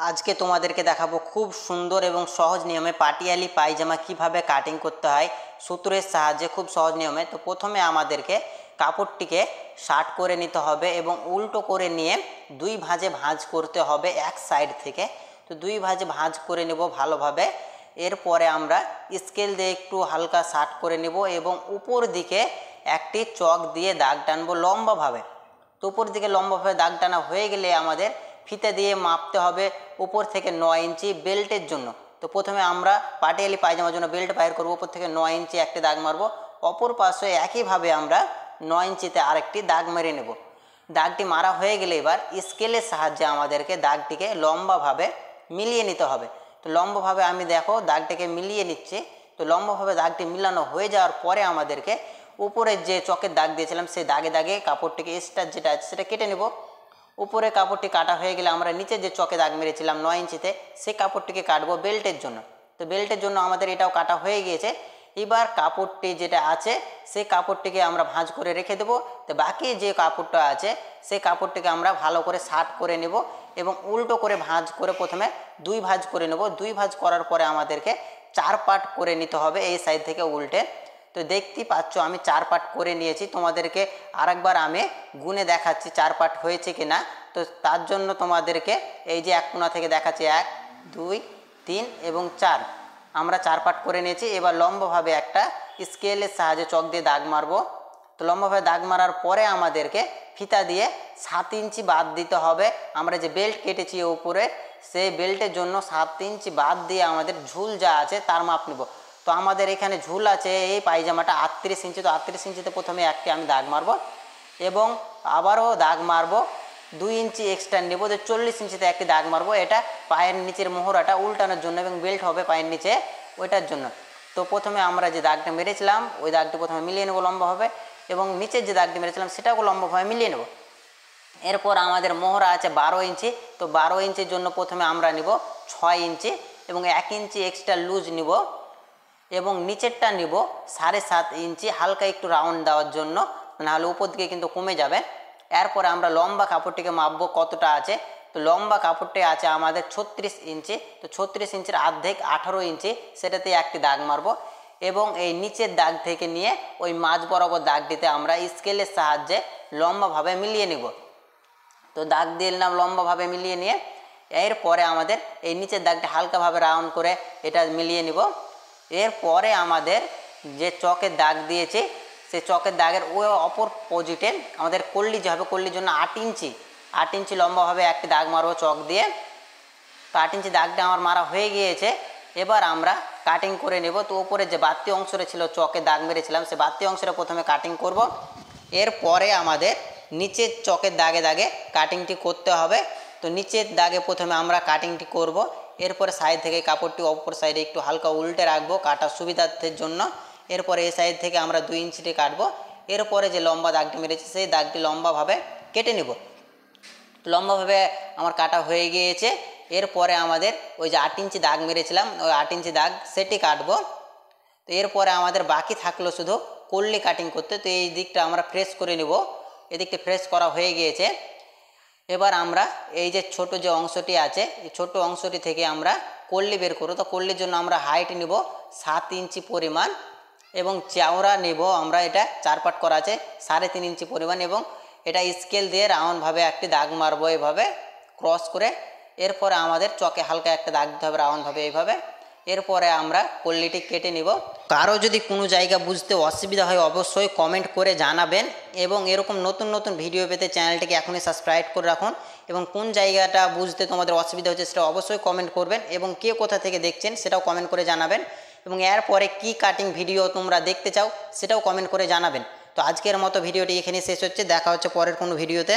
আজকে তোমাদেরকে দেখাবো খুব সুন্দর এবং সহজ নিয়মে পাটিয়ালি পায়জামা কিভাবে কাটিং করতে হয় সূত্রের সাহায্যে খুব সহজ নিয়মে। তো প্রথমে আমাদেরকে কাপড়টিকে শার্ট করে নিতে হবে এবং উল্টো করে নিয়ে দুই ভাঁজে ভাঁজ করতে হবে এক সাইড থেকে। তো দুই ভাঁজে ভাঁজ করে নেব ভালোভাবে। এরপরে আমরা স্কেল দিয়ে একটু হালকা শার্ট করে নেব এবং উপর দিকে একটি চক দিয়ে দাগ টানবো লম্বাভাবে। তো উপর দিকে লম্বাভাবে দাগ টানা হয়ে গেলে আমাদের ফিতে দিয়ে মাপতে হবে উপর থেকে 9 ইঞ্চি বেল্টের জন্য। তো প্রথমে আমরা পাটিয়ালি পায়জামার জন্য বেল্ট বাইর করব, উপর থেকে 9 ইঞ্চি একটি দাগ মারবো, অপর পাশে একইভাবে আমরা 9 ইঞ্চিতে আরেকটি দাগ মেরে নেব। দাগটি মারা হয়ে গেলে এবার স্কেলের সাহায্যে আমাদেরকে দাগটিকে লম্বাভাবে মিলিয়ে নিতে হবে। তো লম্বাভাবে আমি দেখো দাগটিকে মিলিয়ে নিচ্ছি। তো লম্বাভাবে দাগটি মিলানো হয়ে যাওয়ার পরে আমাদেরকে উপরে যে চকের দাগ দিয়েছিলাম সেই দাগে দাগে কাপড়টিকে এক্সট্রা যেটা আছে সেটা কেটে নেব। উপরে কাপড়টি কাটা হয়ে গেলে আমরা নিচে যে চকে দাগ মেরেছিলাম 9 ইঞ্চিতে সেই কাপড়টিকে কাটবো বেল্টের জন্য। তো বেল্টের জন্য আমাদের এটাও কাটা হয়ে গিয়েছে। এবার কাপড়টি যেটা আছে সেই কাপড়টিকে আমরা ভাঁজ করে রেখে দেবো। তো বাকি যে কাপড়টা আছে সেই কাপড়টিকে আমরা ভালো করে শার্ট করে নেব এবং উল্টো করে ভাঁজ করে প্রথমে দুই ভাঁজ করে নেব। দুই ভাঁজ করার পরে আমাদেরকে 4 পার্ট করে নিতে হবে এই সাইড থেকে উল্টে। তো দেখতেই পাচ্ছ আমি 4 পার্ট করে নিয়েছি। তোমাদেরকে আরেকবার আমি গুনে দেখাচ্ছি 4 পার্ট হয়েছে কি না। তো তার জন্য তোমাদেরকে এই যে এক কোণা থেকে দেখাচ্ছি 1 2 3 এবং 4 আমরা 4 পার্ট করে নিয়েছি। এবার লম্বাভাবে একটা স্কেলের সাহায্যে চক দিয়ে দাগ মারবো। তো লম্বাভাবে দাগ মারার পরে আমাদেরকে ফিতা দিয়ে 7 ইঞ্চি বাদ দিতে হবে। আমরা যে বেল্ট কেটেছি উপরে সেই বেল্টের জন্য 7 ইঞ্চি বাদ দিয়ে আমাদের ঝুল যা আছে তার মাপ নেব। তো আমাদের এখানে ঝুল আছে এই পায়জামাটা 38 ইঞ্চি। তো 38 ইঞ্চিতে প্রথমে একটি আমি দাগ মারবো এবং আবারও দাগ মারবো 2 ইঞ্চি এক্সট্রা নেব। যে 40 ইঞ্চিতে একটি দাগ মারবো, এটা পায়ের নিচের মোহরাটা উল্টানোর জন্য এবং বেল্ট হবে পায়ের নিচে ওইটার জন্য। তো প্রথমে আমরা যে দাগটা মেরেছিলাম ওই দাগটি প্রথমে মিলিয়ে নেব লম্বাভাবে এবং নিচের যে দাগটি মেরেছিলাম সেটাও লম্বাভাবে মিলিয়ে নেব। এরপর আমাদের মোহরা আছে 12 ইঞ্চি। তো 12 ইঞ্চির জন্য প্রথমে আমরা নিব 6 ইঞ্চি এবং 1 ইঞ্চি এক্সট্রা লুজ নিব এবং নিচেরটা নিব 7.5 ইঞ্চি হালকা একটু রাউন্ড দেওয়ার জন্য, নাহলে উপর দিকে কিন্তু কমে যাবে। এরপরে আমরা লম্বা কাপড়টিকে মাপবো কতটা আছে। তো লম্বা কাপড়টি আছে আমাদের 36 ইঞ্চি। তো 36 ইঞ্চির অর্ধেক 18 ইঞ্চি সেটাতে একটি দাগ মারবো এবং এই নিচের দাগ থেকে নিয়ে ওই মাঝ বরাবর দাগটিতে আমরা স্কেলের সাহায্যে লম্বাভাবে মিলিয়ে নিব। তো দাগ দিয়ে নিলাম লম্বাভাবে মিলিয়ে নিয়ে এরপরে আমাদের এই নিচের দাগটা হালকাভাবে রাউন্ড করে এটা মিলিয়ে নিব। এরপরে আমাদের যে চকের দাগ দিয়েছি সেই চকের দাগের ওই অপর পজিটে আমাদের কল্লি যে হবে, কল্লির জন্য 8 ইঞ্চি লম্বাভাবে একটি দাগ মারবো চক দিয়ে। তো 8 ইঞ্চি দাগটা আমার মারা হয়ে গিয়েছে। এবার আমরা কাটিং করে নেব। তো উপরে যে বাড়তি অংশটা ছিল চকের দাগ মেরেছিলাম সেই বাড়তি অংশটা প্রথমে কাটিং করব। এরপরে আমাদের নিচের চকের দাগে দাগে কাটিংটি করতে হবে। তো নিচের দাগে প্রথমে আমরা কাটিংটি করব। এরপরে সাইড থেকে কাপড়টি অপর সাইডে একটু হালকা উল্টে রাখবো কাটার সুবিধার্থের জন্য। এরপরে এই সাইড থেকে আমরা 2 ইঞ্চিটি কাটবো। এরপরে যে লম্বা দাগটি মেরেছি সেই দাগটি লম্বাভাবে কেটে নেব। লম্বাভাবে আমার কাটা হয়ে গিয়েছে। এরপরে আমাদের ওই যে 8 ইঞ্চি দাগ মেরেছিলাম ওই 8 ইঞ্চি দাগ সেটি কাটবো। তো এরপরে আমাদের বাকি থাকলো শুধু কল্লি কাটিং করতে। তো এই দিকটা আমরা ফ্রেশ করে নেব। এদিকটা ফ্রেশ করা হয়ে গিয়েছে। এবার আমরা এই যে ছোট যে অংশটি আছে এই ছোট অংশটি থেকে আমরা কল্লি বের করব। তো কল্লির জন্য আমরা হাইট নিব 7 ইঞ্চি পরিমাণ এবং চওড়া নেব আমরা, এটা 4 পার্ট করা আছে 3.5 ইঞ্চি পরিমাণ এবং এটা স্কেল দিয়ে রাউন্ডভাবে একটি দাগ মারবো এভাবে ক্রস করে। এরপরে আমাদের চকে হালকা একটা দাগ দিতে হবে রাউন্ডভাবে এইভাবে। এরপরে আমরা কল্লিটি কেটে নিব। কারো যদি কোনো জায়গা বুঝতে অসুবিধা হয় অবশ্যই কমেন্ট করে জানাবেন এবং এরকম নতুন নতুন ভিডিও পেতে চ্যানেলটিকে এখনই সাবস্ক্রাইব করে রাখুন এবং কোন জায়গাটা বুঝতে তোমাদের অসুবিধা হচ্ছে সেটা অবশ্যই কমেন্ট করবেন এবং কে কোথা থেকে দেখছেন সেটাও কমেন্ট করে জানাবেন এবং এরপরে কি কাটিং ভিডিও তোমরা দেখতে চাও সেটাও কমেন্ট করে জানাবেন। তো আজকের মতো ভিডিওটি এখানে শেষ হচ্ছে, দেখা হচ্ছে পরের কোনো ভিডিওতে।